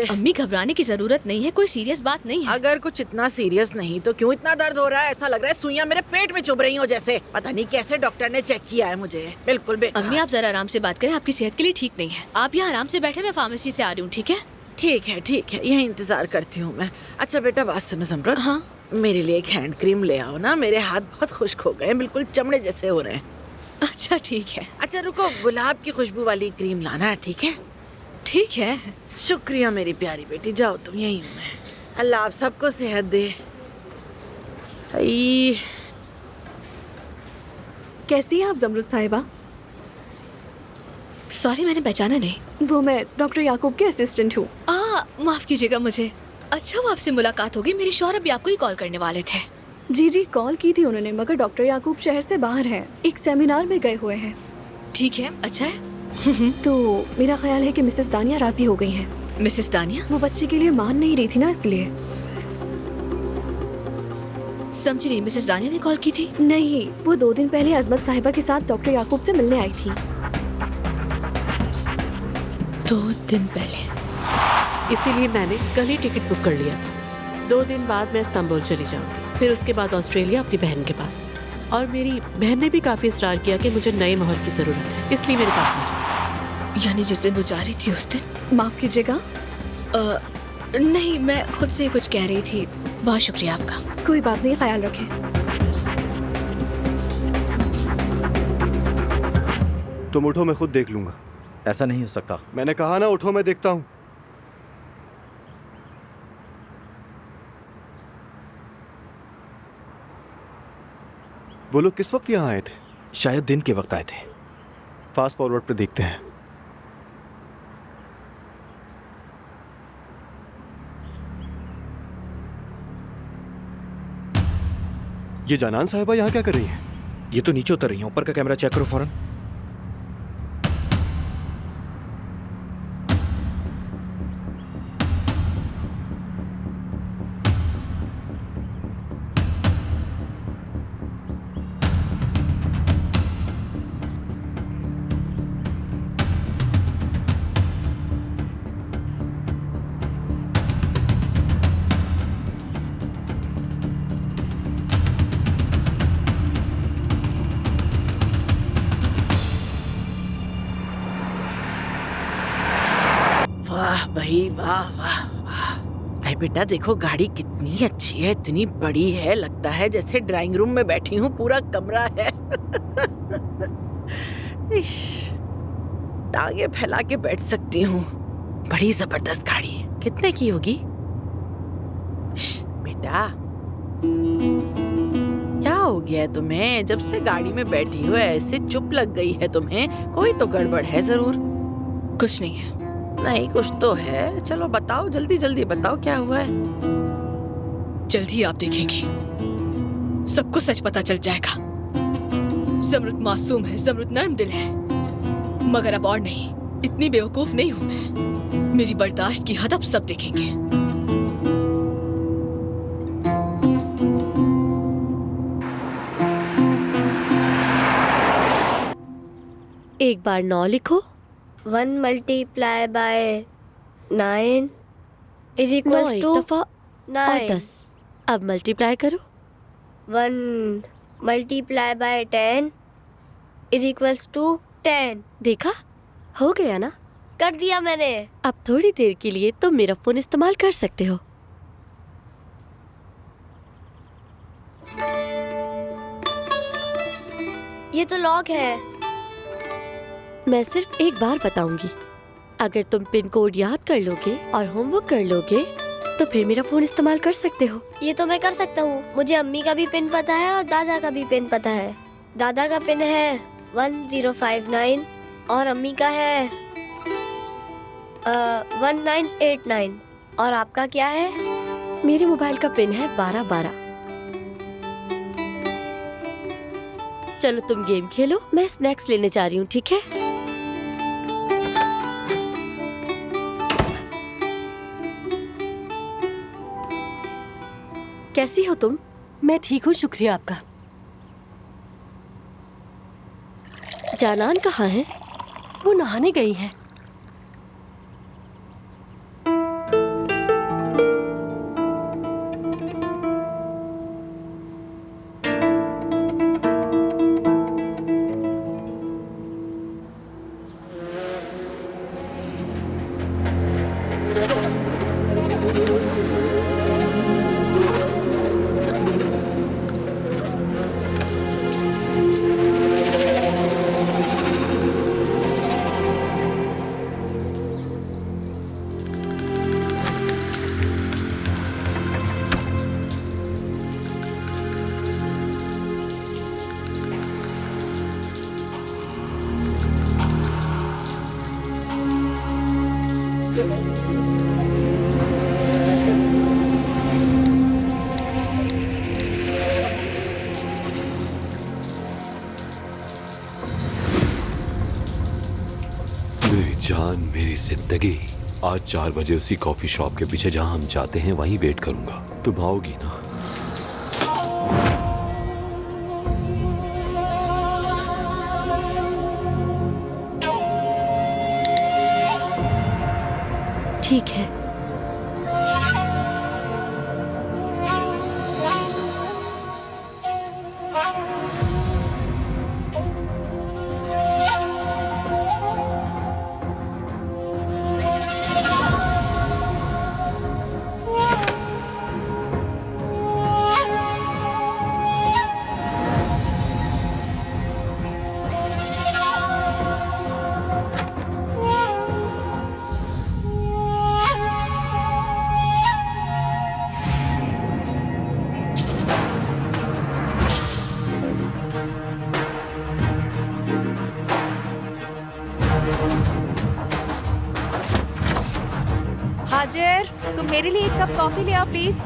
अम्मी घबराने की जरूरत नहीं है, कोई सीरियस बात नहीं है। अगर कुछ इतना सीरियस नहीं तो क्यों इतना दर्द हो रहा है? ऐसा लग रहा है सुइयां मेरे पेट में चुभ रही हो जैसे। पता नहीं कैसे डॉक्टर ने चेक किया है मुझे, बिल्कुल बेकार। अम्मी आप जरा आराम से बात करें, आपकी सेहत के लिए ठीक नहीं है। आप यहाँ आराम से बैठे, मैं फार्मेसी से आ रही हूँ, ठीक है? ठीक है, यही इंतजार करती हूँ मैं। अच्छा बेटा बात सुनो ज़मरुद। हाँ मेरे लिए एक हैंड क्रीम ले आओ ना, मेरे हाथ बहुत खुश्क हो गए, बिल्कुल चमड़े जैसे हो रहे हैं। अच्छा ठीक है। अच्छा रुको, गुलाब की खुशबू वाली क्रीम लाना, ठीक है? ठीक है। शुक्रिया मेरी प्यारी बेटी, जाओ तुम, यही हूँ मैं। अल्लाह आप सबको सेहत दे। कैसी हैं आप ज़मरुद साहिबा? सॉरी मैंने पहचाना नहीं। वो मैं डॉक्टर याकूब के असिस्टेंट हूँ। माफ कीजिएगा मुझे। अच्छा वो आपसे मुलाकात होगी, मेरे शौहर भी आपको ही कॉल करने वाले थे। जी कॉल की थी उन्होंने, मगर डॉक्टर याकूब शहर से बाहर हैं, एक सेमिनार में गए हुए हैं। ठीक है, अच्छा है। तो मेरा ख्याल है कि मिसेस दानिया राजी हो गई हैं। मिसेस दानिया? वो बच्चे के लिए मान नहीं रही थी ना, इसलिए। समझ रही, मिसेस दानिया ने कॉल की थी? नहीं, वो 2 दिन पहले अजमत साहिबा के साथ डॉक्टर याकूब से मिलने आई थी। 2 दिन पहले? इसीलिए मैंने कल ही टिकट बुक कर लिया था। 2 दिन बाद मैं इस्तांबुल चली जाऊंगी, फिर उसके बाद ऑस्ट्रेलिया अपनी बहन के पास। और मेरी बहन ने भी काफी इस्रार किया कि मुझे नए माहौल की जरूरत है, इसलिए मेरे पास आ जाओ। यानी जिस दिन वो जा रही थी उस दिन? माफ कीजिएगा। नहीं, मैं खुद से कुछ कह रही थी। बहुत शुक्रिया आपका। कोई बात नहीं, ख्याल रखें। तुम उठो, मैं खुद देख लूंगा। ऐसा नहीं हो सकता। मैंने कहा ना उठो, मैं देखता हूँ। वो लोग किस वक्त यहाँ आए थे? शायद दिन के वक्त आए थे। फास्ट फॉरवर्ड पे देखते हैं। ये जानान साहिबा यहाँ क्या कर रही हैं? ये तो नीचे उतर रही हैं, ऊपर का कैमरा चेक करो फौरन। वाह भाई वाह वाह वाह। अरे बेटा देखो गाड़ी कितनी अच्छी है, इतनी बड़ी है, लगता है जैसे ड्राइंग रूम में बैठी हूँ, पूरा कमरा है। इश, टांगे फैला के बैठ सकती हूँ। बड़ी जबरदस्त गाड़ी है। कितने की होगी? बेटा क्या हो गया है तुम्हें? जब से गाड़ी में बैठी हो ऐसे चुप लग गई है तुम्हें, कोई तो गड़बड़ है जरूर। कुछ नहीं है। नहीं कुछ तो है, चलो बताओ, जल्दी जल्दी बताओ क्या हुआ है। जल्दी आप देखेंगी, सबको सच पता चल जाएगा। ज़मरुद मासूम है, ज़मरुद नर्म दिल है, मगर अब और नहीं, इतनी बेवकूफ नहीं हूं मैं। मेरी बर्दाश्त की हद अब सब देखेंगे। एक बार 9 लिखो। 1 मल्टीप्लाई बाय 9 इज 9 इक्वल एक टू दफा और 9। 10। अब मल्टीप्लाई करो। 1 multiply by 10 is equals to 10। देखा, हो गया ना? कर दिया मैंने। अब थोड़ी देर के लिए तुम मेरा फोन इस्तेमाल कर सकते हो। ये तो लॉक है। मैं सिर्फ एक बार बताऊंगी, अगर तुम पिन कोड याद कर लोगे और होमवर्क कर लोगे तो फिर मेरा फोन इस्तेमाल कर सकते हो। ये तो मैं कर सकता हूँ। मुझे अम्मी का भी पिन पता है और दादा का भी पिन पता है। दादा का पिन है 1059 और अम्मी का है 1989। और आपका क्या है? मेरे मोबाइल का पिन है 1212। चलो तुम गेम खेलो, मैं स्नैक्स लेने जा रही हूँ, ठीक है? कैसी हो तुम? मैं ठीक हूँ, शुक्रिया आपका। जानान कहाँ है? वो नहाने गई हैं। मेरी जान, मेरी जिंदगी। आज 4 बजे उसी कॉफी शॉप के पीछे जहां हम जाते हैं वहीं वेट करूंगा। तुम आओगी ना? ठीक है। हाजिर, तुम मेरे लिए एक कप कॉफी ले आओ प्लीज।